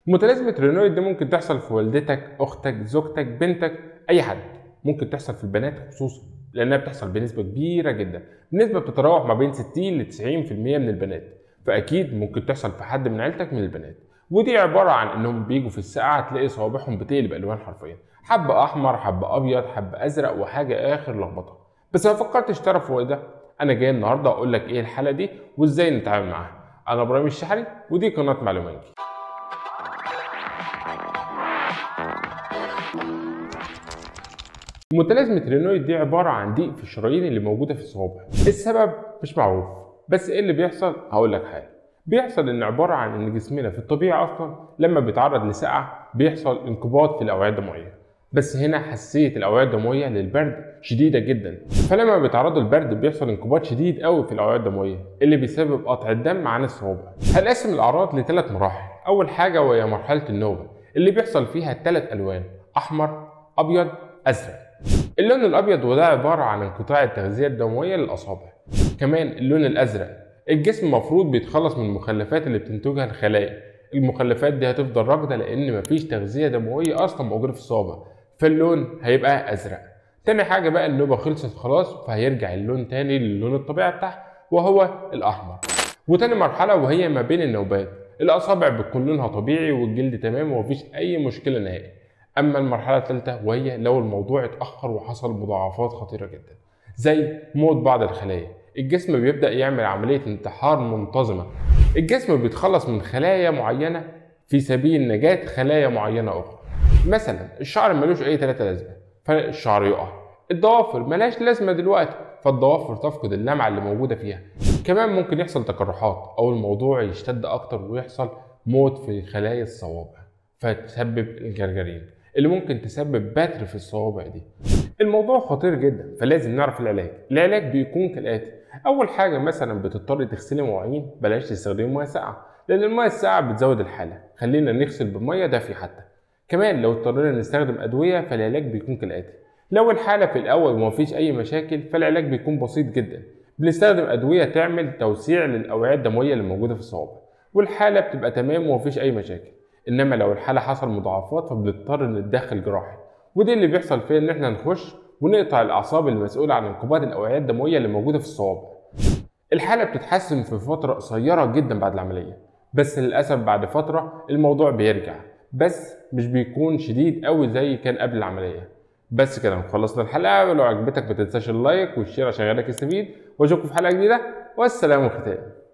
متلازمة رينويد دي ممكن تحصل في والدتك، أختك، زوجتك، بنتك، أي حد. ممكن تحصل في البنات خصوصا لأنها بتحصل بنسبة كبيرة جدا، النسبة بتتراوح ما بين 60 ل 90% من البنات، فأكيد ممكن تحصل في حد من عيلتك من البنات. ودي عبارة عن إنهم بيجوا في الساعة تلاقي صوابعهم بتقلب ألوان حرفيا، حب أحمر، حب أبيض، حب أزرق، وحاجة آخر لخبطة. بس ما فكرتش تعرف هو إيه ده؟ أنا جاي النهاردة أقول لك إيه الحالة دي وإزاي نتعامل معاها. أنا إبراهيم الشحري ودي قناة معلومات. متلازمة رينويد دي عبارة عن ضيق في الشرايين اللي موجودة في الصوابع. السبب مش معروف، بس ايه اللي بيحصل؟ هقول لك حاجة. بيحصل ان عبارة عن ان جسمنا في الطبيعة اصلا لما بيتعرض لسقعة بيحصل انقباض في الاوعية الدموية، بس هنا حساسية الاوعية الدموية للبرد شديدة جدا، فلما بيتعرضوا للبرد بيحصل انقباض شديد قوي في الاوعية الدموية اللي بيسبب قطع الدم عن الصوابع. هنقسم الاعراض لثلاث مراحل. اول حاجة وهي مرحلة النوبة اللي بيحصل فيها ثلاث الوان: احمر، ابيض، ازرق. اللون الابيض وده عباره عن انقطاع التغذيه الدمويه للاصابع. كمان اللون الازرق الجسم المفروض بيتخلص من المخلفات اللي بتنتجها الخلايا، المخلفات دي هتفضل راكده لان مفيش تغذيه دمويه اصلا موجوده في الصوابع، فاللون هيبقى ازرق. تاني حاجه بقى النوبه خلصت خلاص فهيرجع اللون تاني للون الطبيعي بتاعها وهو الاحمر. وتاني مرحله وهي ما بين النوبات الاصابع بتكون لونها طبيعي والجلد تمام ومفيش اي مشكله نهائي. اما المرحله الثالثه وهي لو الموضوع اتاخر وحصل مضاعفات خطيره جدا زي موت بعض الخلايا، الجسم بيبدا يعمل عمليه انتحار منتظمه. الجسم بيتخلص من خلايا معينه في سبيل نجاه خلايا معينه اخرى. مثلا الشعر ملوش اي ثلاثه لازمه فالشعر يقع، الضوافر ملهاش لازمه دلوقتي فالضوافر تفقد اللمعه اللي موجوده فيها. كمان ممكن يحصل تقرحات او الموضوع يشتد اكتر ويحصل موت في خلايا الصوابع فتسبب الجرجرين اللي ممكن تسبب بتر في الصوابع دي. الموضوع خطير جدا فلازم نعرف العلاج. العلاج بيكون كالاتي: اول حاجه مثلا بتضطر تغسلي مواعين، بلاش تستخدمي ميه ساقعه لان الميه الساقعه بتزود الحاله، خلينا نغسل بميه دافيه حتى. كمان لو اضطرينا نستخدم ادويه فالعلاج بيكون كالاتي: لو الحاله في الاول ومفيش اي مشاكل فالعلاج بيكون بسيط جدا، بنستخدم ادويه تعمل توسيع للاوعيه الدمويه اللي موجوده في الصوابع والحاله بتبقى تمام ومفيش اي مشاكل. انما لو الحاله حصل مضاعفات فبنضطر نتدخل جراحي، ودي اللي بيحصل فيها ان احنا نخش ونقطع الاعصاب المسؤوله عن انقباض الاوعيه الدمويه اللي موجوده في الصوابع. الحاله بتتحسن في فتره قصيره جدا بعد العمليه، بس للاسف بعد فتره الموضوع بيرجع، بس مش بيكون شديد قوي زي كان قبل العمليه. بس كده خلصنا الحلقه، ولو عجبتك ما تنساش اللايك والشير عشان غيرك يستفيد، واشوفكم في حلقه جديده والسلام عليكم.